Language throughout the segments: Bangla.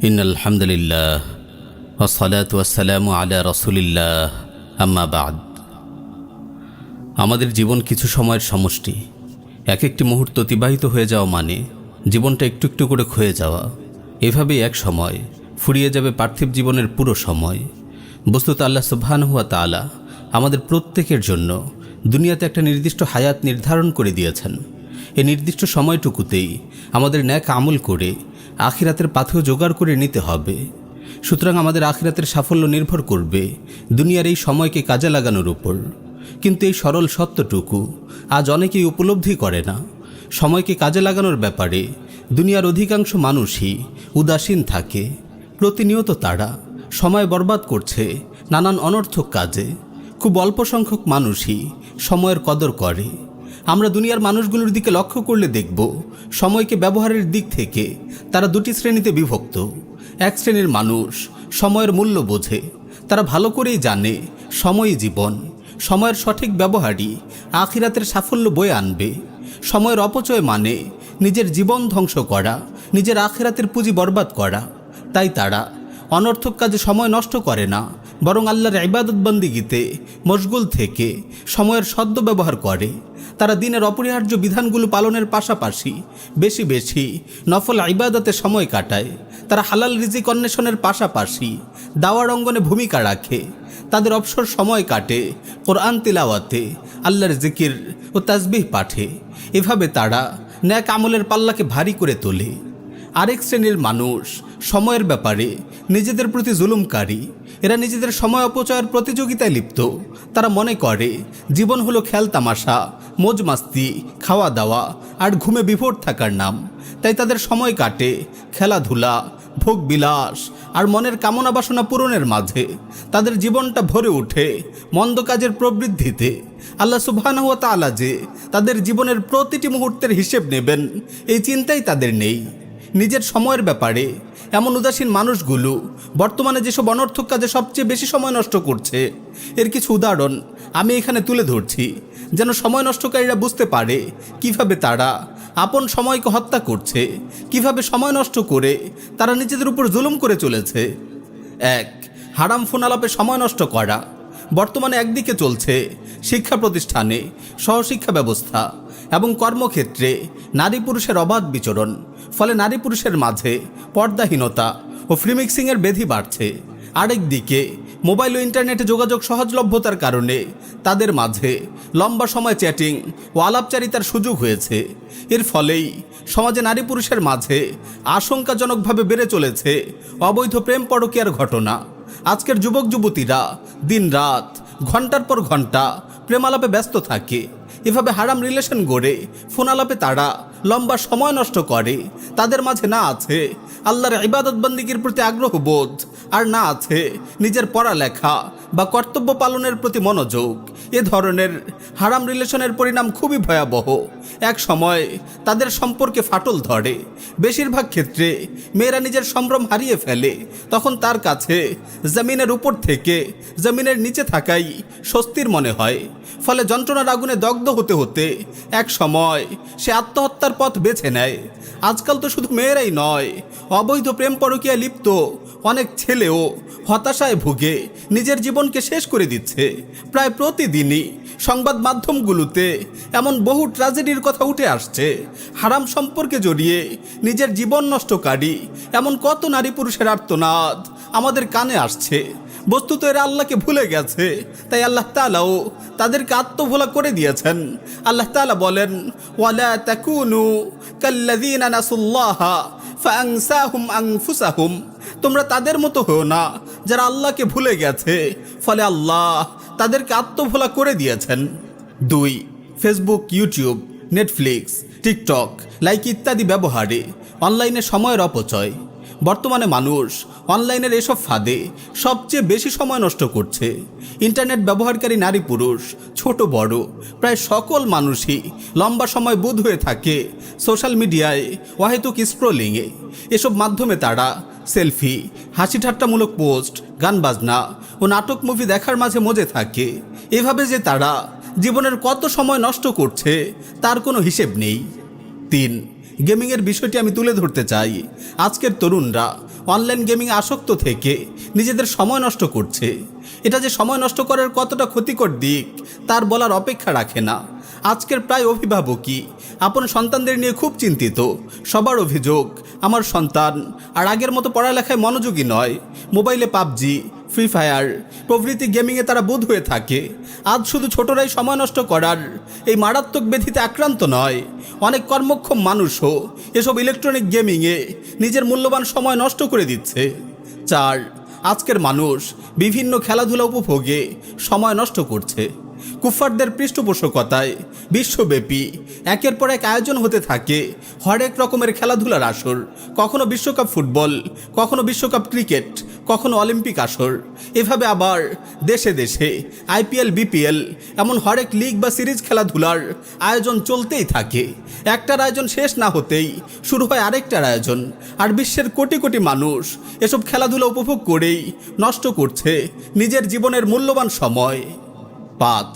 ইন্নাল হামদুলিল্লাহ ওয়াসসালাতু ওয়াসসালামু আলা রাসূলিল্লাহ আম্মা বাদ। আমাদের জীবন কিছু সময়ের সমষ্টি। এক একটি মুহূর্ত অতিবাহিত হয়ে যাওয়া মানে জীবনটা একটু একটু করে ক্ষয়ে যাওয়া। এভাবেই এক সময় ফুরিয়ে যাবে পার্থিব জীবনের পুরো সময়। বস্তুত আল্লাহ সুবহানাহু ওয়া তাআলা আমাদের প্রত্যেকের জন্য দুনিয়াতে একটা নির্দিষ্ট হায়াত নির্ধারণ করে দিয়েছেন। এই নির্দিষ্ট সময়টুকুতেই আমাদের ন্যাক আমল করে আখিরাতের পাথেয় জোগাড় করে নিতে হবে। সুতরাং আমাদের আখিরাতের সাফল্য নির্ভর করবে দুনিয়ার এই সময়কে কাজে লাগানোর উপর। কিন্তু এই সরল সত্যটুকু আজ অনেকেই উপলব্ধি করে না। সময়কে কাজে লাগানোর ব্যাপারে দুনিয়ার অধিকাংশ মানুষই উদাসীন থাকে। প্রতিনিয়ত তারা সময় বরবাদ করছে নানান অনর্থক কাজে। খুব অল্প সংখ্যক মানুষই সময়ের কদর করে। আমরা দুনিয়ার মানুষগুলোর দিকে লক্ষ্য করলে দেখব সময়কে ব্যবহারের দিক থেকে তারা দুটি শ্রেণীতে বিভক্ত। এক শ্রেণীর মানুষ সময়ের মূল্য বোঝে। তারা ভালো করেই জানে সময়ই জীবন। সময়ের সঠিক ব্যবহারই আখিরাতের সাফল্য বয়ে আনবে। সময়ের অপচয় মানে নিজের জীবন ধ্বংস করা, নিজের আখিরাতের পুঁজি বরবাদ করা। তাই তারা অনর্থক কাজে সময় নষ্ট করে না, বরং আল্লাহর ইবাদত বন্দিগিতে মশগুল থেকে সময়ের সদ্ব্যবহার করে। তারা দিনের অপরিহার্য বিধানগুলো পালনের পাশাপাশি বেশি বেশি নফল ইবাদতে সময় কাটায়। তারা হালাল রিজিক অন্বেষণের পাশাপাশি দাওয়ার অঙ্গনে ভূমিকা রাখে। তাদের অবসর সময় কাটে কোরআন তিলাওয়াতে, আল্লাহর জিকির ও তাসবিহ পাঠে। এভাবে তারা ন্যাক আমলের পাল্লাকে ভারী করে তোলে। আরেক শ্রেণীর মানুষ সময়ের ব্যাপারে নিজেদের প্রতি জুলুমকারী। এরা নিজেদের সময় অপচয়ের প্রতিযোগিতায় লিপ্ত। তারা মনে করে জীবন হলো খেল তামাশা, মজ মাস্তি, খাওয়া দাওয়া আর ঘুমে বিভোর থাকার নাম। তাই তাদের সময় কাটে খেলাধুলা, ভোগ বিলাস আর মনের কামনা বাসনা পূরণের মাঝে। তাদের জীবনটা ভরে ওঠে মন্দ কাজের প্রবৃদ্ধিতে। আল্লাহ সুবহানাহু ওয়া তাআলা যে তাদের জীবনের প্রতিটি মুহূর্তের হিসেব নেবেন, এই চিন্তাই তাদের নেই। নিজের সময়ের ব্যাপারে এমন উদাসীন মানুষগুলো বর্তমানে যেসব অনর্থক কাজে সবচেয়ে বেশি সময় নষ্ট করছে, এর কিছু উদাহরণ আমি এখানে তুলে ধরছি, যেন সময় নষ্টকারীরা বুঝতে পারে কিভাবে তারা আপন সময়কে হত্যা করছে, কিভাবে সময় নষ্ট করে তারা নিজেদের উপর জুলুম করে চলেছে। 1. হারাম ফোন আলাপে সময় নষ্ট করা। বর্তমানে একদিকে চলছে শিক্ষা প্রতিষ্ঠানে সহশিক্ষা ব্যবস্থা এবং কর্মক্ষেত্রে নারী পুরুষের অবাধ বিচরণ। ফলে নারী পুরুষের মাঝে পর্দাহীনতা ও ফ্রিমিক্সিংয়ের ব্যাধি বাড়ছে। আরেকদিকে মোবাইল ও ইন্টারনেটে যোগাযোগ সহজলভ্যতার কারণে তাদের মাঝে লম্বা সময় চ্যাটিং ও আলাপচারিতার সুযোগ হয়েছে। এর ফলেই সমাজে নারী পুরুষের মাঝে আশঙ্কাজনকভাবে বেড়ে চলেছে অবৈধ প্রেম পরকীয়ার ঘটনা। আজকের যুবক যুবতীরা দিন রাত ঘন্টার পর ঘন্টা প্রেমালাপে ব্যস্ত থাকে। এভাবে হারাম রিলেশন গড়ে ফোন আলাপে তারা লম্বা সময় নষ্ট করে। তাদের মাঝে না আছে আল্লাহর ইবাদত বন্দিগির প্রতি আগ্রহ বোধ, আর না আছে নিজের পড়ালেখা বা কর্তব্য পালনের প্রতি মনোযোগ। এ ধরনের হারাম রিলেশনের পরিণাম খুবই ভয়াবহ। এক সময় তাদের সম্পর্কে ফাটল ধরে। বেশিরভাগ ক্ষেত্রে মেয়েরা নিজের সম্ভ্রম হারিয়ে ফেলে। তখন তার কাছে জমিনের উপর থেকে জমিনের নিচে থাকাই স্বস্তির মনে হয়। ফলে যন্ত্রণার আগুনে দগ্ধ হতে হতে এক সময় সে আত্মহত্যার পথ বেছে নেয়। আজকাল তো শুধু মেয়েরাই নয়, অবৈধ প্রেম পরকীয়ায় লিপ্ত অনেক ছেলেও হতাশায় ভুগে নিজের জীবনকে শেষ করে দিচ্ছে। প্রায় প্রতিদিনই সংবাদ মাধ্যমগুলোতে এমন বহু ট্র্যাজেডির কথা উঠে আসছে। হারাম সম্পর্কে জড়িয়ে নিজের জীবন নষ্টকারী এমন কত নারী পুরুষের আর্তনাদ আমাদের কানে আসছে। বস্তুত এরা আল্লাহকে ভুলে গেছে, তাই আল্লাহ তাআলাও তাদেরকে আত্মভোলা করে দিয়েছেন। আল্লাহ তাআলা বলেন, ওয়ালা তাকুনু কাল্লাযীনা নাসুল্লাহা ফাআনসাহুম আনফুসাহুম। তোমরা তাদের মতো হও না যারা আল্লাহকে ভুলে গেছে, ফলে আল্লাহ তাদেরকে আত্মভোলা করে দিয়েছেন। 2. Facebook, YouTube, Netflix, TikTok, like ইত্যাদি ব্যবহারে অনলাইনে সময়ের অপচয়। বর্তমানে মানুষ অনলাইনের এসব ফাঁদে সবচেয়ে বেশি সময় নষ্ট করছে। ইন্টারনেট ব্যবহারকারী নারী পুরুষ ছোট বড় প্রায় সকল মানুষই লম্বা সময় বুঁদ হয়ে থাকে সোশ্যাল মিডিয়ায় অহেতুক স্ক্রলিংয়ে। এসব মাধ্যমে তারা সেলফি, হাসি ঠাট্টামূলক পোস্ট, গান বাজনা ও নাটক মুভি দেখার মাঝে মজে থাকে। এভাবে যে তারা জীবনের কত সময় নষ্ট করছে তার কোনো হিসেব নেই। 3. গেমিংয়ের বিষয়টি আমি তুলে ধরতে চাই। আজকের তরুণরা অনলাইন গেমিংয়ে আসক্ত থেকে নিজেদের সময় নষ্ট করছে। এটা যে সময় নষ্ট করার কতটা ক্ষতিকর দিক তার বলার অপেক্ষা রাখে না। আজকের প্রায় অভিভাবকই আপন সন্তানদের নিয়ে খুব চিন্তিত। সবার অভিযোগ, আমার সন্তান আর আগের মতো পড়ালেখায় মনোযোগী নয়, মোবাইলে পাবজি, ফ্রি ফায়ার প্রভৃতি গেমিংয়ে তারা বোধ হয়ে থাকে। আজ শুধু ছোটরাই সময় নষ্ট করার এই মারাত্মক ব্যাধিতে আক্রান্ত নয়, অনেক কর্মক্ষম মানুষও এসব ইলেকট্রনিক গেমিংয়ে নিজের মূল্যবান সময় নষ্ট করে দিচ্ছে। 4, আজকের মানুষ বিভিন্ন খেলাধুলা উপভোগে সময় নষ্ট করছে। কুফফারদের পৃষ্ঠপোষকতায় বিশ্বব্যাপী একের পর এক আয়োজন হতে থাকে হরেক রকমের খেলাধুলার আসর, কখনো বিশ্বকাপ ফুটবল, কখনো বিশ্বকাপ ক্রিকেট, কখনো অলিম্পিক আসর। এভাবে আবার দেশে দেশে আইপিএল, বিপিএল এমন হরেক লিগ বা সিরিজ খেলাধুলার আয়োজন চলতেই থাকে। একটার আয়োজন শেষ না হতেই শুরু হয় আরেকটার আয়োজন। আর বিশ্বের কোটি কোটি মানুষ এসব খেলাধুলা উপভোগ করেই নষ্ট করছে নিজের জীবনের মূল্যবান সময়। 5,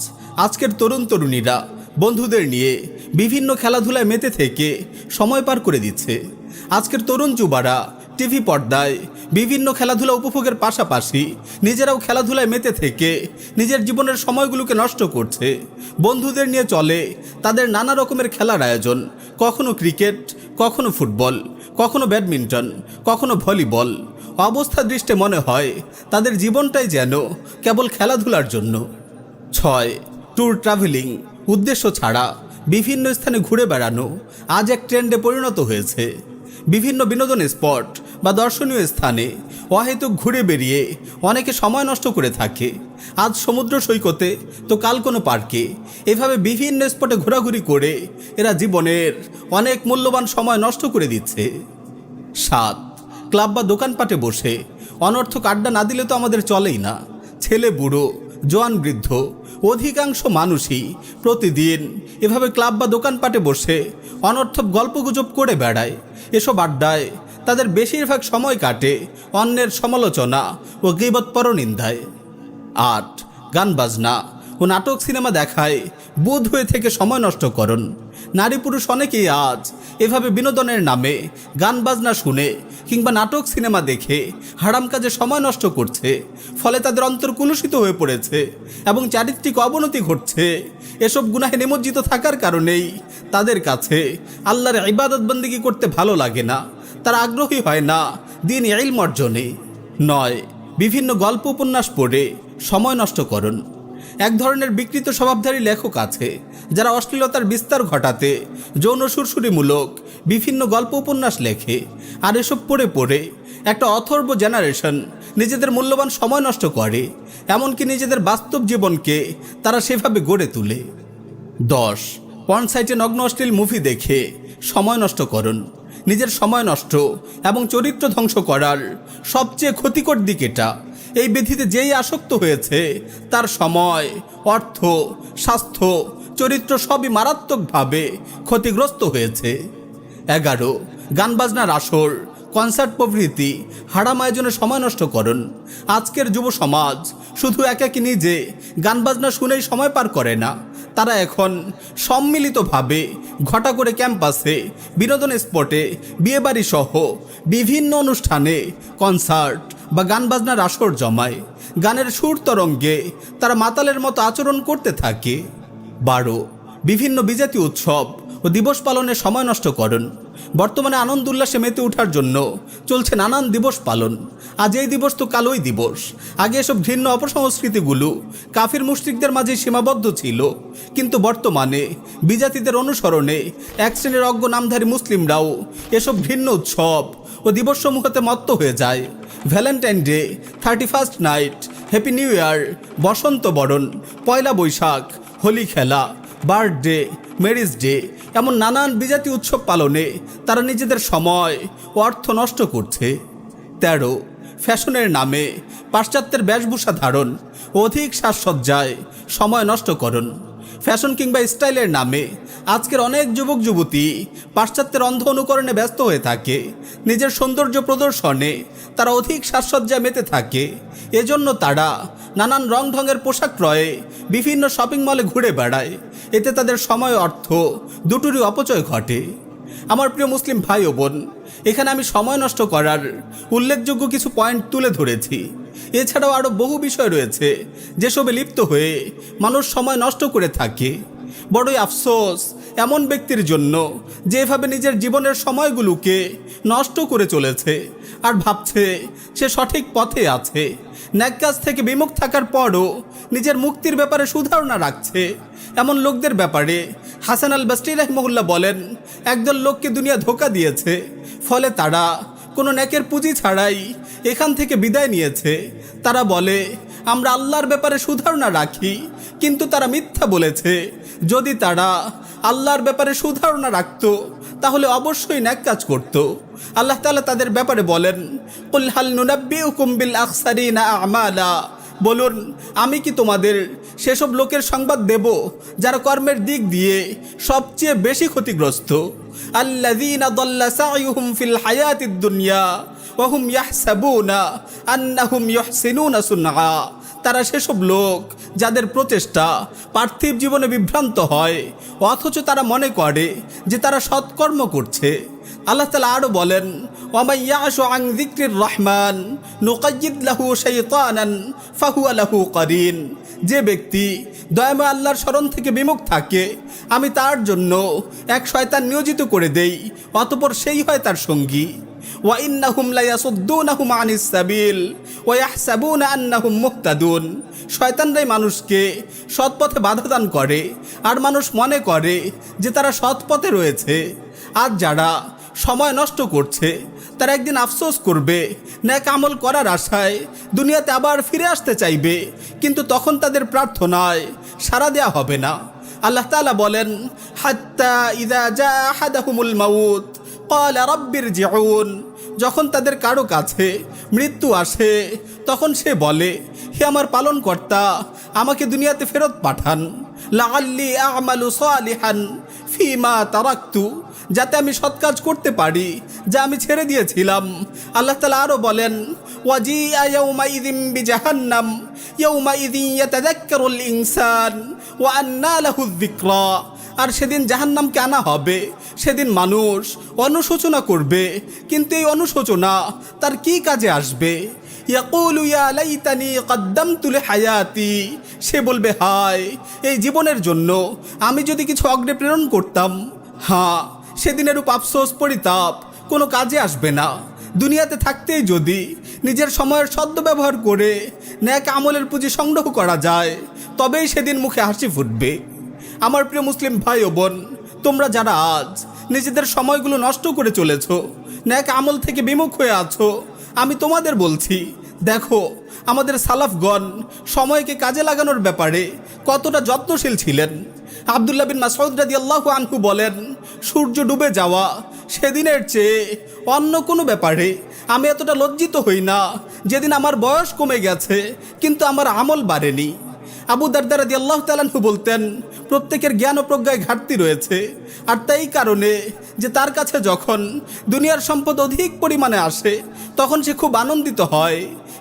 আজকের তরুণ তরুণীরা বন্ধুদের নিয়ে বিভিন্ন খেলাধুলায় মেতে থেকে সময় পার করে দিচ্ছে। আজকের তরুণ যুবারা টিভি পর্দায় বিভিন্ন খেলাধুলা উপভোগের পাশাপাশি নিজেরাও খেলাধুলায় মেতে থেকে নিজের জীবনের সময়গুলোকে নষ্ট করছে। বন্ধুদের নিয়ে চলে তাদের নানা রকমের খেলার আয়োজন, কখনো ক্রিকেট, কখনো ফুটবল, কখনো ব্যাডমিন্টন, কখনো ভলিবল। অবস্থা দৃষ্টে মনে হয় তাদের জীবনটাই যেন কেবল খেলাধুলার জন্য। 6, ট্যুর ট্রাভেলিং, উদ্দেশ্য ছাড়া বিভিন্ন স্থানে ঘুরে বেড়ানো আজ এক ট্রেন্ডে পরিণত হয়েছে। বিভিন্ন বিনোদন স্পট বা দর্শনীয় স্থানে অহেতুক ঘুরে বেরিয়ে অনেকে সময় নষ্ট করে থাকে। আজ সমুদ্র সৈকতে তো কাল কোনো পার্কে, এভাবে বিভিন্ন স্পটে ঘোরাঘুরি করে এরা জীবনের অনেক মূল্যবান সময় নষ্ট করে দিচ্ছে। 7, ক্লাব বা দোকানপাটে বসে অনর্থক আড্ডা না দিলে তো আমাদের চলেই না। ছেলে বুড়ো, জোয়ান বৃদ্ধ অধিকাংশ মানুষই প্রতিদিন এভাবে ক্লাব বা দোকানপাটে বসে অনর্থক গল্পগুজব করে বেড়ায়। এসব আড্ডায় তাদের বেশিরভাগ সময় কাটে অন্যের সমালোচনা ও গীবত পরনিন্দায়। 8, গান বাজনা ও নাটক সিনেমা দেখায় বুধ হয়ে থেকে সময় নষ্ট করুন। নারী পুরুষ অনেকেই আজ এভাবে বিনোদনের নামে গান বাজনা শুনে কিংবা নাটক সিনেমা দেখে হারাম কাজে সময় নষ্ট করছে। ফলে তাদের অন্তর কুলুষিত হয়ে পড়েছে এবং চারিত্রিক অবনতি ঘটছে। এসব গুনাহে নিমজ্জিত থাকার কারণেই তাদের কাছে আল্লাহর ইবাদত বন্দেগী করতে ভালো লাগে না, তারা আগ্রহী হয় না দিন ইলম অর্জনে। 9, বিভিন্ন গল্প উপন্যাস পড়ে সময় নষ্ট করুন। এক ধরনের বিকৃত স্বভাবধারী লেখক আছে যারা অশ্লীলতার বিস্তার ঘটাতে যৌন সুরসুরিমূলক বিভিন্ন গল্প উপন্যাস লেখে। আর এসব পড়ে পড়ে একটা অথর্ব জেনারেশন নিজেদের মূল্যবান সময় নষ্ট করে, এমনকি নিজেদের বাস্তব জীবনকে তারা সেভাবে গড়ে তোলে। 10, পর্ন সাইটে নগ্ন অশ্লীল মুভি দেখে সময় নষ্ট করুন। নিজের সময় নষ্ট এবং চরিত্র ধ্বংস করার সবচেয়ে ক্ষতিকর দিক এটা, এই ব্যাধিতে যেই আসক্ত হয়েছে তার সময়, অর্থ, স্বাস্থ্য, চরিত্র সবই মারাত্মকভাবে ক্ষতিগ্রস্ত হয়েছে। 11, গান বাজনার আসর, কনসার্ট প্রভৃতি হারাম আয়োজনে সময় নষ্ট করুন। আজকের যুব সমাজ শুধু একাকী নিজে গান বাজনা শুনেই সময় পার করে না, তারা এখন সম্মিলিতভাবে ঘটা করে ক্যাম্পাসে, বিনোদন স্পটে, বিয়েবাড়ি সহ বিভিন্ন অনুষ্ঠানে কনসার্ট বা গান বাজনার আসর জমায়। গানের সুর তরঙ্গে তারা মাতালের মতো আচরণ করতে থাকে। 12, বিভিন্ন বিজাতি উৎসব ও দিবস পালনে সময় নষ্ট করুন। বর্তমানে আনন্দ উল্লাসে মেতে ওঠার জন্য চলছে নানান দিবস পালন। আজ এই দিবস তো কাল ওই দিবস। আগে এসব ঘৃণ্য অপসংস্কৃতিগুলো কাফির মুশরিকদের মাঝে সীমাবদ্ধ ছিল, কিন্তু বর্তমানে বিজাতিদের অনুসরণে এক শ্রেণীর অজ্ঞ নামধারী মুসলিমরাও এসব ঘৃণ্য উৎসব ও দিবসসমূহতে মত্ত হয়ে যায়। Valentine day, 31st night, happy new year, Basanta Baran, Pohela Boishakh, Holi খেলা, বার্থডে, ম্যারেজ ডে এমন নানান বিজাতি উৎসব পালনে তারা নিজেদের সময় ও অর্থ নষ্ট করছে। 13, ফ্যাশনের নামে পাশ্চাত্যের বেশভূষা ধারণ ও অধিক সাজসজ্জায় সময় নষ্ট করুন। ফ্যাশন কিংবা স্টাইলের নামে আজকের অনেক যুবক যুবতী পাশ্চাত্যের অন্ধ অনুকরণে ব্যস্ত হয়ে থাকে। নিজের সৌন্দর্য প্রদর্শনে তারা অধিক সাজসজ্জায় মেতে থাকে। এজন্য তারা নানান রং ঢঙের পোশাক ক্রয়ে বিভিন্ন শপিং মলে ঘুরে বেড়ায়। এতে তাদের সময়, অর্থ দুটোরই অপচয় ঘটে। আমার প্রিয় মুসলিম ভাই ও বোন, এখানে আমি সময় নষ্ট করার উল্লেখযোগ্য কিছু পয়েন্ট তুলে ধরেছি। এছাড়াও আরও বহু বিষয় রয়েছে যেসবে লিপ্ত হয়ে মানুষ সময় নষ্ট করে থাকে। বড়ই আফসোস এমন ব্যক্তির জন্য যে এভাবে নিজের জীবনের সময়গুলোকে নষ্ট করে চলেছে আর ভাবছে সে সঠিক পথে আছে। ন্যাক কাজ থেকে বিমুখ থাকার পরও নিজের মুক্তির ব্যাপারে সুধারণা রাখছে। এমন লোকদের ব্যাপারে হাসান আল বসরি রাহিমাহুল্লাহ বলেন, একদল লোককে দুনিয়া ধোঁকা দিয়েছে, ফলে তারা কোনো নেকের পুঁজি ছাড়াই এখান থেকে বিদায় নিয়েছে। তারা বলে আমরা আল্লাহর ব্যাপারে সুধারণা রাখি, কিন্তু তারা মিথ্যা বলেছে। যদি তারা আল্লাহর ব্যাপারে সুধারণা রাখত তাহলে অবশ্যই ন্যাক কাজ করত। আল্লাহ তাআলা তাদের ব্যাপারে বলেন, কুল হাল নুনাব্বিউকুম বিল আখসারিনা আমালা, বলুন আমি কি তোমাদের সেসব লোকের সংবাদ দেব যারা কর্মের দিক দিয়ে সবচেয়ে বেশি ক্ষতিগ্রস্ত। আল্লাযীনা দাল্লা সা'য়ুহুম ফিল হায়াতিদ দুনিয়া ওয়া হুম ইয়াহসাবুনা আন্নাহুম ইউহসিনুনা সুনআ, তারা সেসব লোক যাদের প্রচেষ্টা পার্থিব জীবনে বিভ্রান্ত হয় অথচ তারা মনে করে যে তারা সৎকর্ম করছে। আল্লাহ তাআলা আরও বলেন, ওয়ামান ইয়াশু আন যিকরির রহমান নুকাইয়িদ লাহু শাইতানান ফাহুয়া লাহু কারিন, যে ব্যক্তি দয়াময় আল্লাহর স্মরণ থেকে বিমুখ থাকে আমি তার জন্য এক শয়তান নিয়োজিত করে দেই, অতঃপর সেই হয় তার সঙ্গী। ওয়া ইন্নাহুম লায়াসুদ্দুনাহুম আনিস সাবিল ওয়া ইয়াহসাবুনা আন্নাহুম মুহতাদুন, শয়তানরাই মানুষকে সৎপথে বাধা দান করে আর মানুষ মনে করে যে তারা সৎপথে রয়েছে। আর যারা সময় নষ্ট করছে তারা একদিন আফসোস করবে, নেক আমল করার আশায় দুনিয়াতে আবার ফিরে আসতে চাইবে, কিন্তু তখন তাদের প্রার্থনায় সাড়া দেয়া হবে না। আল্লাহ তাআলা বলেন, হাত্তা ইযা জা আহাদাহুমুল মাউত ক্বালা রাব্বিরজিউন, যখন তাদের কারো কাছে মৃত্যু আসে তখন সে বলে, হে আমার পালনকর্তা আমাকে দুনিয়াতে ফেরত পাঠান, লাআল্লি আ'মালু সালিহান ফীমা তারাকতু, যাতে আমি সৎ কাজ করতে পারি যা আমি ছেড়ে দিয়েছিলাম। আল্লাহ তাআলা আরও বলেন, ওয়াজিআ ইয়াউমাইযিম বিজাহান্নাম ইয়াউমাইযিন ইয়াতাযাক্কারুল ইনসান ওয়া আন্না লাহুয যিকরা, আর সেদিন জাহান্নামকে আনা হবে। সেদিন মানুষ অনুশোচনা করবে, কিন্তু এই অনুশোচনা তার কি কাজে আসবে? ইয়াকুলু ইয়া লাইতানি কদ্দামতু লিহায়াতি, সে বলবে হায় এই জীবনের জন্য আমি যদি কিছু অগ্রে প্রেরণ করতাম। হ্যাঁ, সেদিনের রূপ আফসোস পরিতাপ কোনো কাজে আসবে না। দুনিয়াতে থাকতেই যদি নিজের সময়ের সদ্ব্যবহার করে ন্যাক আমলের পুঁজি সংগ্রহ করা যায় তবেই সেদিন মুখে হাসি ফুটবে। আমার প্রিয় মুসলিম ভাই ও বোন, তোমরা যারা আজ নিজেদের সময়গুলো নষ্ট করে চলেছ, ন্যাক আমল থেকে বিমুখ হয়ে আছো, আমি তোমাদের বলছি, দেখো আমাদের সালাফগণ সময়কে কাজে লাগানোর ব্যাপারে কতটা যত্নশীল ছিলেন। আব্দুল্লাহ বিন মাসউদ রাদিয়াল্লাহু আনহু বলেন, সূর্য ডুবে যাওয়া সেদিনের চেয়ে অন্য কোনো ব্যাপারে আমি এতটা লজ্জিত হই না যেদিন আমার বয়স কমে গেছে কিন্তু আমার আমল বাড়েনি। আবু দারদা রাদিয়াল্লাহু তাআলা আনহু বলতেন, প্রত্যেকের জ্ঞান ও প্রজ্ঞায় ঘাটতি রয়েছে, আর তাই কারণে যে তার কাছে যখন দুনিয়ার সম্পদ অধিক পরিমাণে আসে তখন সে খুব আনন্দিত হয়,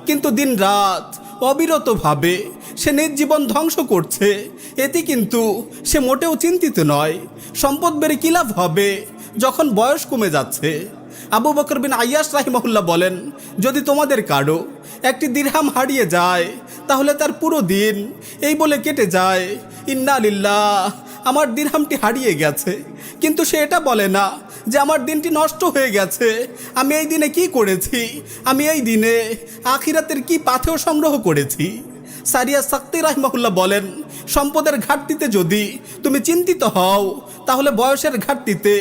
কিন্তু দিন রাত অবিরতভাবে সে নিজ জীবন ধ্বংস করছে, এতে কিন্তু সে মোটেও চিন্তিত নয়। সম্পদ বেড়ে কী লাভ হবে যখন বয়স কমে যাচ্ছে? আবু বকর বিন আইয়াশ রাহিমাহুল্লাহ বলেন, যদি তোমাদের কারো একটি দিরহাম হারিয়ে যায় তাহলে তার পুরো দিন এই বলে কেটে যায়, ইন্না লিল্লাহ, আমার দিরহামটি হারিয়ে গেছে, কিন্তু সে এটা বলে না যে আমার দিনটি নষ্ট হয়ে গেছে, আমি এই দিনে কি করেছি, আমি এই দিনে আখিরাতের কি পাথেয় সংগ্রহ করেছি। সারিয়া সাক্তি রাহিমাহুল্লাহ বলেন, সম্পদের ঘাটতিতে যদি তুমি চিন্তিত হও তাহলে বয়সের ঘাটতিতে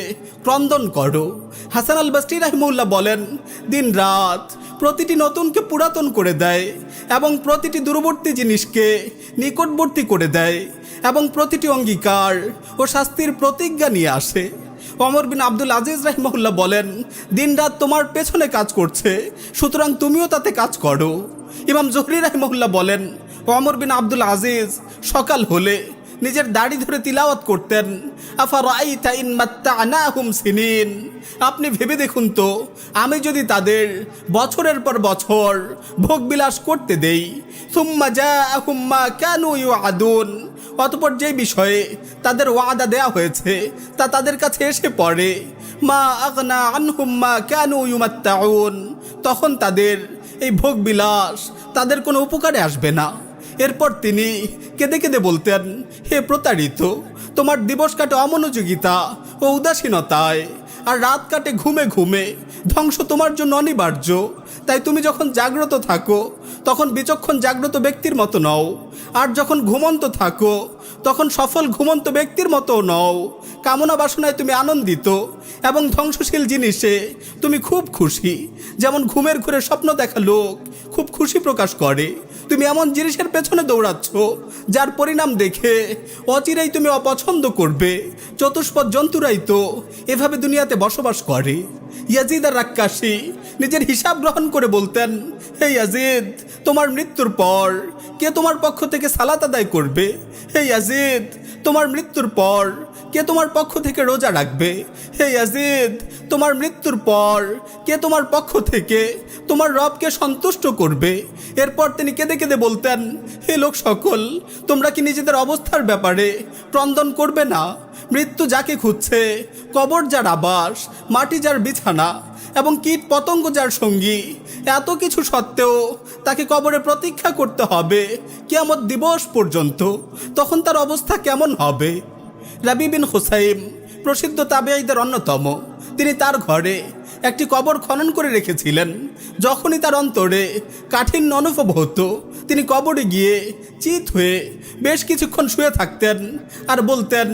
ক্রন্দন করো। হাসান আল বসরি রাহিমাহুল্লাহ বলেন, দিন রাত প্রতিটি নতুনকে পুরাতন করে দেয় এবং প্রতিটি দূরবর্তী জিনিসকে নিকটবর্তী করে দেয় এবং প্রতিটি অঙ্গীকার ও শাস্তির প্রতিজ্ঞা নিয়ে আসে। ওমর বিন আব্দুল আজিজ রাহিমাহুল্লাহ বলেন, দিন রাত তোমার পেছনে কাজ করছে, সুতরাং তুমিও তাতে কাজ করো। ইমাম জুহরি রাহিমাহুল্লাহ বলেন, ওমর বিন আব্দুল আজিজ সকাল হলে নিজের দাড়ি ধরে তিলাওয়াত করতেন, আফারাআইতা ইন মাত্তা'নাহুম সিনিন, আপনি ভেবে দেখুন তো আমি যদি তাদের বছরের পর বছর ভোগবিলাস করতে দেই, সুম্মা জাআহুম মা কানু ইউআদুন, অতঃপর যে বিষয়ে তাদের ওয়াদা দেয়া হয়েছে তা তাদের কাছে এসে পড়ে, মা আগনা আনহুম মা কানু ইউমাত্তাউন, তখন তাদের এই ভোগ বিলাস তাদের কোনো উপকারে আসবে না। এরপর তিনি কেঁদে কেঁদে বলতেন, হে প্রতারিত, তোমার দিবস কাটে অমনোযোগিতা ও উদাসীনতায়, আর রাত কাটে ঘুমে ঘুমে। ধ্বংস তোমার জন্য অনিবার্য। তাই তুমি যখন জাগ্রত থাকো তখন বিচক্ষণ জাগ্রত ব্যক্তির মতো নও, আর যখন ঘুমন্ত থাকো তখন সফল ঘুমন্ত ব্যক্তির মতো নও। কামনা বাসনায় তুমি আনন্দিত এবং ধ্বংসশীল জিনিসে তুমি খুব খুশি। যেমন ঘুমের ঘুরে স্বপ্ন দেখা লোক খুব খুশি প্রকাশ করে, তুমি এমন জিনিসের পেছনে দৌড়াচ্ছ যার পরিণাম দেখে অচিরেই তুমি অপছন্দ করবে। চতুষ্পদ জন্তুরাই তো এভাবে দুনিয়াতে বসবাস করে। ইয়াজিদ আর রাক্কাশি নিজের হিসাব গ্রহণ করে বলতেন, হে ইয়াজিদ, তোমার মৃত্যুর পর কে তোমার পক্ষ থেকে সালাত আদায় করবে? হে ইয়াজিদ, তোমার মৃত্যুর পর কে তোমার পক্ষ থেকে রোজা রাখবে? হে ইয়াজিদ, তোমার মৃত্যুর পর কে তোমার পক্ষ থেকে তোমার রবকে সন্তুষ্ট করবে? এরপর তিনি কেঁদে কেঁদে বলতেন, হে লোক সকল, তোমরা কি নিজেদের অবস্থার ব্যাপারে ক্রন্দন করবে না? মৃত্যু যাকে খুঁজছে, কবর যার আবাস, মাটি যার বিছানা এবং কীট পতঙ্গ যার সঙ্গী, এত কিছু সত্ত্বেও তাকে কবরে প্রতীক্ষা করতে হবে কিয়ামত দিবস পর্যন্ত। তখন তার অবস্থা কেমন হবে? রাবি বিন হুসাইম প্রসিদ্ধ তাবেঈদের অন্যতম। তিনি তার ঘরে একটি কবর খনন করে রেখেছিলেন। যখনই তার অন্তরে কাঠিন্য অনুভব হতো, তিনি কবরে গিয়ে চিত হয়ে বেশ কিছুক্ষণ শুয়ে থাকতেন আর বলতেন,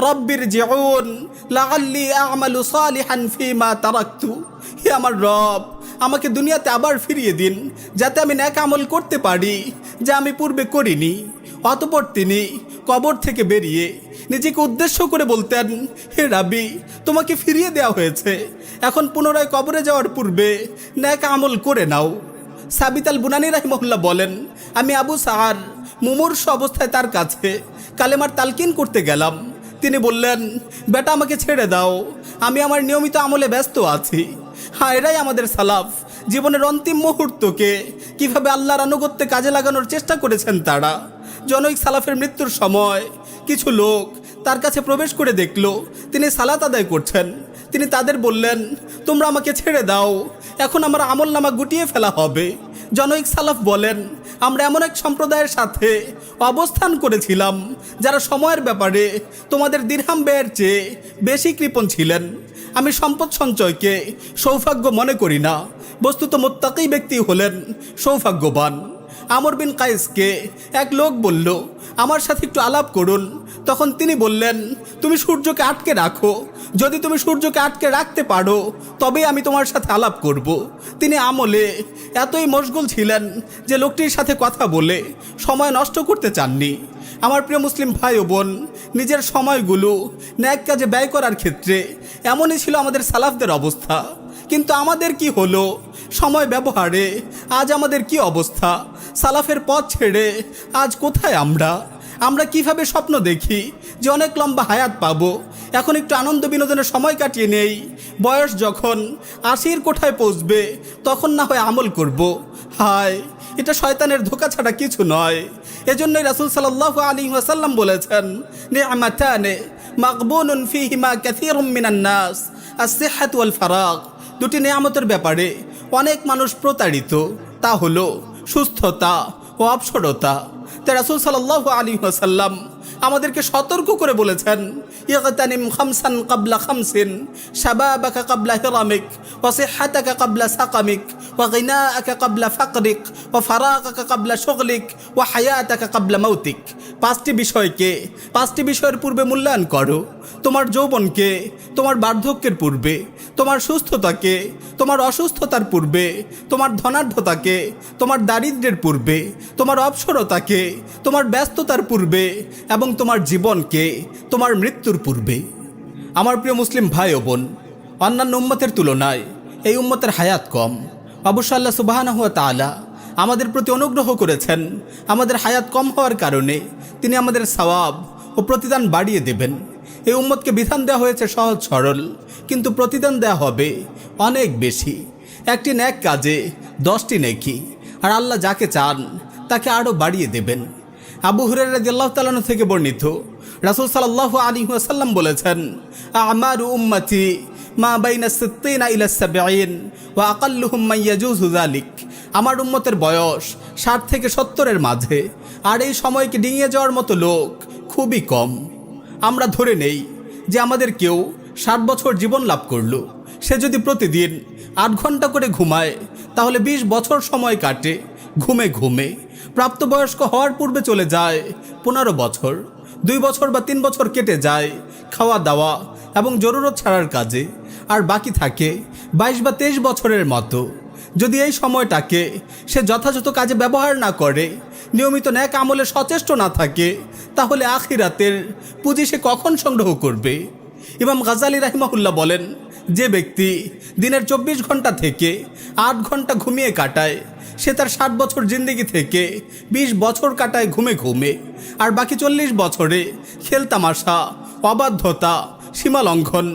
রব্বির জিউন লাআল্লি আ'মালু সালিহান ফীমা তারাকতু। হে আমার রব, আমাকে দুনিয়াতে আবার ফিরিয়ে দিন যাতে আমি নেক আমল করতে পারি যা আমি পূর্বে করিনি। অতঃপর তিনি কবর থেকে বেরিয়ে নিজেকে উদ্দেশ্য করে বলতেন, হে রাবি, তোমাকে ফিরিয়ে দেওয়া হয়েছে, এখন পুনরায় কবরে যাওয়ার পূর্বে নেক আমল করে নাও। সাবিত আল বুনানি রাহিমাহুল্লাহ বলেন, আমি আবু সাআর মুমূর্ষু অবস্থায় তার কাছে কালেমার তালকিন করতে গেলাম। তিনি বললেন, বেটা, আমাকে ছেড়ে দাও, আমি আমার নিয়মিত আমলে ব্যস্ত আছি। হ্যাঁ, এরাই আমাদের সালাফ। জীবনের অন্তিম মুহূর্তকে কিভাবে আল্লাহর আনুগত্যে কাজে লাগানোর চেষ্টা করেছেন তারা। জনৈক সালাফের মৃত্যুর সময় কিছু লোক তার কাছে প্রবেশ করে দেখল তিনি সালাত আদায় করছেন। তিনি তাদের বললেন, তোমরা আমাকে ছেড়ে দাও, এখন আমার আমল নামা গুটিয়ে ফেলা হবে। জনৈক সালাফ বলেন, আমরা এমন এক সম্প্রদায়ের সাথে অবস্থান করেছিলাম যারা সময়ের ব্যাপারে তোমাদের দিরহাম ব্যয়ের চেয়ে বেশি কৃপণ ছিলেন। আমি সম্পদ সঞ্চয়কে সৌভাগ্য মনে করি না, বস্তুত মুত্তাকী ব্যক্তি হলেন সৌভাগ্যবান। আমর বিন কায়েসকে এক লোক বলল, আমার সাথে একটু আলাপ করুন। তখন তিনি বললেন, তুমি সূর্যকে আটকে রাখো, যদি তুমি সূর্যকে আটকে রাখতে পারো তবেই আমি তোমার সাথে আলাপ করব। তিনি আমলে এতই মশগুল ছিলেন যে লোকটির সাথে কথা বলে সময় নষ্ট করতে চাননি। আমার প্রিয় মুসলিম ভাই ও বোন, নিজের সময়গুলো ন্যাক কাজে ব্যয় করার ক্ষেত্রে এমনই ছিল আমাদের সালাফদের অবস্থা। কিন্তু আমাদের কি হলো? সময় ব্যবহারে আজ আমাদের কি অবস্থা? সালাফের পথ ছেড়ে আজ কোথায় আমরা কিভাবে স্বপ্ন দেখি যে অনেক লম্বা হায়াত পাবো, এখন একটু আনন্দ বিনোদনের সময় কাটিয়ে নেই, বয়স যখন 80-র কোঠায় পৌঁছবে তখন না হয় আমল করব। হায়, এটা শয়তানের ধোঁকা ছাড়া কিছু নয়। এজন্যই রাসূল সাল্লাল্লাহু আলাইহি ওয়াসাল্লাম বলেছেন, নি'মাতানে মাগবুনুন ফীহিমা কাসীরুম মিনান নাস, আস-সিহহাতু ওয়াল ফারাগ। দুটি নিয়ামতের ব্যাপারে অনেক মানুষ প্রতারিত, তা হলো সুস্থতা ও অবসরতা। তাই রাসূল সাল্লাল্লাহু আলাইহি ওয়াসাল্লাম আমাদেরকে সতর্ক করে বলেছেন, ইগতানিম খামসান ক্বাবলা খামসিন, শাবাবাকা ক্বাবলা হিরামিক, ওয়া সিহহাতাকা ক্বাবলা সাকামিক, ওয়া গিনাআকা ক্বাবলা ফাকরিক, ওয়া ফারাগাকা ক্বাবলা শুগলিক, ওয়া হায়াতাকা ক্বাবলা মাউতিক। পাঁচটি বিষয়ের পূর্বে মূল্যায়ন করো। তোমার যৌবনকে তোমার বার্ধক্যের পূর্বে, তোমার সুস্থতাকে তোমার অসুস্থতার পূর্বে, তোমার ধনাঢ্যতাকে তোমার দারিদ্র্যের পূর্বে, তোমার অবসরতাকে তোমার ব্যস্ততার পূর্বে এবং তোমার জীবনকে তোমার মৃত্যুর পূর্বে। আমার প্রিয় মুসলিম ভাই ও বোন, অন্যান্য উম্মতের তুলনায় এই উম্মতের হায়াত কম। অবশ্য আল্লাহ সুবহানাহু ওয়া তাআলা আমাদের প্রতি অনুগ্রহ করেছেন। আমাদের হায়াত কম হওয়ার কারণে তিনি আমাদের সওয়াব ও প্রতিদান বাড়িয়ে দেবেন। এই উম্মতকে বিধান দেওয়া হয়েছে সহজ সরল, কিন্তু প্রতিদান দেওয়া হবে অনেক বেশি। একটি ন্যাক কাজে 10টি নেকি, আর আল্লাহ যাকে চান তাকে আরও বাড়িয়ে দেবেন। আবু হুরায়রা রাদিয়াল্লাহু তাআলা আনহু থেকে বর্ণিত, রাসূল সাল্লাল্লাহু আলাইহি ওয়াসাল্লাম বলেছেন, আমারু উম্মতি মা বাইনা সিত্তিনা ইলা সাবঈন ওয়া আকাল্লুহুম মান ইয়াজুযু যালিক। আমার উম্মতের বয়স 60 থেকে 70-এর মাঝে, আর এই সময়কে ডিঙিয়ে যাওয়ার মতো লোক খুবই কম। আমরা ধরে নেই যে আমাদের কেউ 60 বছর জীবন লাভ করলো, সে যদি প্রতিদিন 8 ঘন্টা করে ঘুমায় তাহলে 20 বছর সময় কাটে ঘুমে ঘুমে। প্রাপ্তবয়স্ক হওয়ার পূর্বে চলে যায় 15 বছর, 2 বছর বা 3 বছর কেটে যায় খাওয়া দাওয়া এবং জরুরত ছাড়ার কাজে, আর বাকি থাকে 22 বা 23 বছরের মতো। যদি এই সময়টাকে সে যথাযথ কাজে ব্যবহার না করে, নিয়মিত নেক আমলে সচেষ্ট না থাকে, তাহলে আখিরাতের পুঁজি সে কখন সংগ্রহ করবে? ইমাম গাজ্জালী রাহিমাহুল্লাহ বলেন, যে ব্যক্তি দিনের 24 ঘন্টা থেকে 8 ঘন্টা ঘুমিয়ে কাটায়, সে তার 60 বছর জিন্দেগি থেকে 20 বছর কাটায় ঘুমে ঘুমে, আর বাকি 40 বছরে খেলতামাশা, অবাধ্যতা, সীমা লঙ্ঘন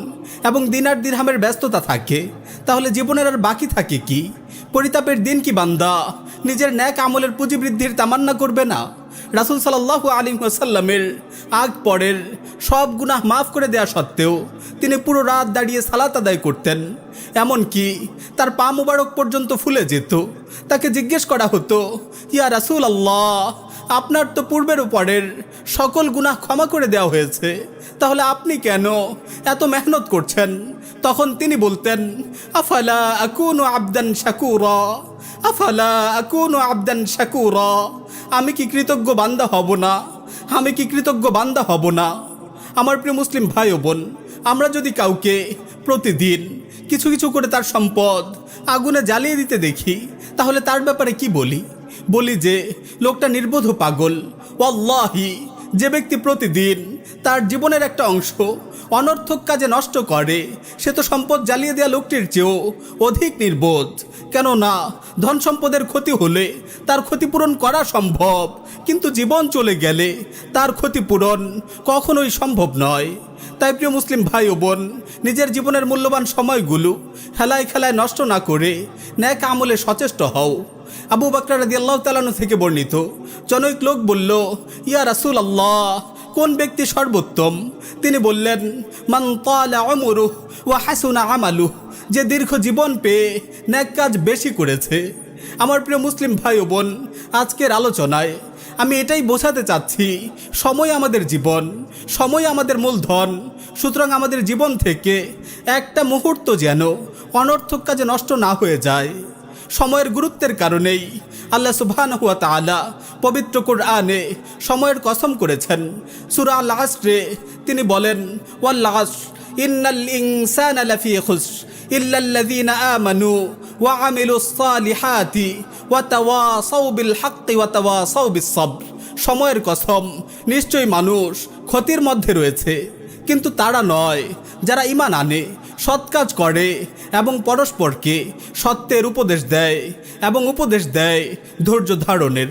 এবং দিনার দিরহামের ব্যস্ততা থাকে। তাহলে জীবনের আর বাকি থাকে কি? পরিতাপের দিন কি বান্দা নিজের ন্যাক আমলের পুঁজি বৃদ্ধির তামান্না করবে না? রাসূল সাল্লাল্লাহু আলাইহি ওয়াসাল্লামের আগ পরের সব গুনাহ মাফ করে দেওয়া সত্ত্বেও তিনি পুরো রাত দাঁড়িয়ে সালাত আদায় করতেন। এমনকি তার পা মুবারক পর্যন্ত ফুলে যেত। তাকে জিজ্ঞেস করা হতো, ইয়া রাসূলুল্লাহ, আপনার তো পূর্বের উপরের সকল গুনাহ ক্ষমা করে দেওয়া হয়েছে, তাহলে আপনি কেন এত মেহনত করছেন? তখন তিনি বলতেন, আফালা আকুনু আবদান শাকুরা, আফালা আকুনু আবদান শাকুরা, আমি কি কৃতজ্ঞ বান্দা হব না? আমি কি কৃতজ্ঞ বান্দা হব না? আমার প্রিয় মুসলিম ভাই ও বোন, আমরা যদি কাউকে প্রতিদিন কিছু কিছু করে তার সম্পদ আগুনে জ্বালিয়ে দিতে দেখি, তাহলে তার ব্যাপারে কি বলি? বলি যে লোকটা নির্বোধ পাগল। ওয়াল্লাহি, যে ব্যক্তি প্রতিদিন তার জীবনের একটা অংশ অনর্থক কাজে নষ্ট করে, সে তো সম্পদ জ্বালিয়ে দেওয়া লোকটির চেয়েও অধিক নির্বোধ। কেননা ধন সম্পদের ক্ষতি হলে তার ক্ষতিপূরণ করা সম্ভব, কিন্তু জীবন চলে গেলে তার ক্ষতিপূরণ কখনোই সম্ভব নয়। তাই প্রিয় মুসলিম ভাই ও বোন, নিজের জীবনের মূল্যবান সময়গুলো হেলায় খেলায় নষ্ট না করে ন্যাক আমলে সচেষ্ট হও। আবু বকর রাদিয়াল্লাহু তাআলা আনহু থেকে বর্ণিত, জনৈক লোক বলল, ইয়া রাসূলুল্লাহ, কোন ব্যক্তি সর্বোত্তম? তিনি বললেন, মান তালা উমরুহু ওয়া হাসুনা আমালুহু, যে দীর্ঘ জীবন পেয়ে ন্যাক কাজ বেশি করেছে। আমার প্রিয় মুসলিম ভাই ও বোন, আজকের আলোচনায় আমি এটাই বোঝাতে চাচ্ছি, সময় আমাদের জীবন, সময় আমাদের মূলধন। সুতরাং আমাদের জীবন থেকে একটা মুহূর্ত যেন অনর্থক কাজে নষ্ট না হয়ে যায়। সময়ের গুরুত্বের কারণেই আল্লাহ সুবহানাহু ওয়া তাআলা পবিত্র কুরআনে সময়ের কসম করেছেন। সূরা আল আসরে তিনি বলেন, ওয়াল আসর ইন্নাল ইনসানা লাফি খুসর ইল্লাল্লাযীনা আমানু ওয়া আমিলুস সালিহাতি ওয়া তাওয়াসাউ বিল হাক্কি ওয়া তাওয়াসাউ বিস সাবর। সময়ের কসম, নিশ্চয়ই মানুষ ক্ষতির মধ্যে রয়েছে, কিন্তু তারা নয় যারা ঈমান আনে, সৎ কাজ করে এবং পরস্পরকে সত্যের উপদেশ দেয় এবং উপদেশ দেয় ধৈর্য ধারণের।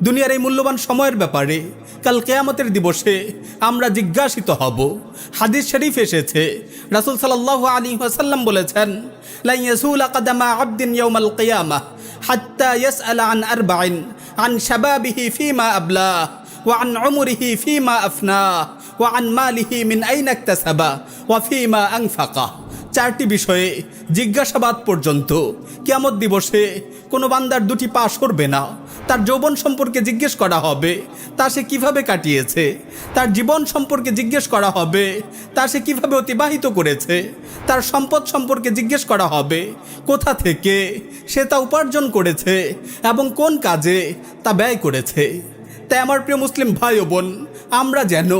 দুনিয়ার এই মূল্যবান সময়ের ব্যাপারে কাল কিয়ামতের দিবসে আমরা জিজ্ঞাসিত হব। হাদিস শরীফ এসেছে, রাসূল সাল্লাল্লাহু আলাইহি ওয়াসাল্লাম বলেছেন, লা ইয়াজুলা কাদামা আবদিন ইয়াউমাল কিয়ামাহ হাত্তা ইয়াসআলা আন আরবাইন, আন শাবাবিহি ফীমা আবলাহ ওয়া আন উমরিহি ফীমা আফনাহ ওয়া আন মালিহি মিন আইনা ইকতাসাবা ওয়া ফীমা আনফাকা। 4টি বিষয়ে জিজ্ঞাসাবাদ পর্যন্ত কিয়ামত দিবসে কোনো বান্দার 2টি পা সরবে না। তার যৌবন সম্পর্কে জিজ্ঞেস করা হবে, তা সে কীভাবে কাটিয়েছে। তার জীবন সম্পর্কে জিজ্ঞেস করা হবে, তা সে কীভাবে অতিবাহিত করেছে। তার সম্পদ সম্পর্কে জিজ্ঞেস করা হবে, কোথা থেকে সে তা উপার্জন করেছে এবং কোন কাজে তা ব্যয় করেছে। তাই আমার প্রিয় মুসলিম ভাই ও বোন, আমরা যেন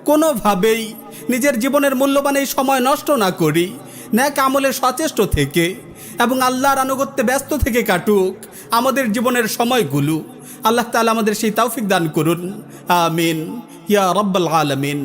কোনোভাবেই নিজের জীবনের মূল্যবান এই সময় নষ্ট না করি, ন্যাক আমলে সচেষ্ট থেকে এবং আল্লাহর আনুগত্যে ব্যস্ত থেকে কাটুক আমাদের জীবনের সময়গুলো। আল্লাহ তাআলা আমাদের সেই তৌফিক দান করুন। আমিন ইয়া রাব্বাল আলামিন।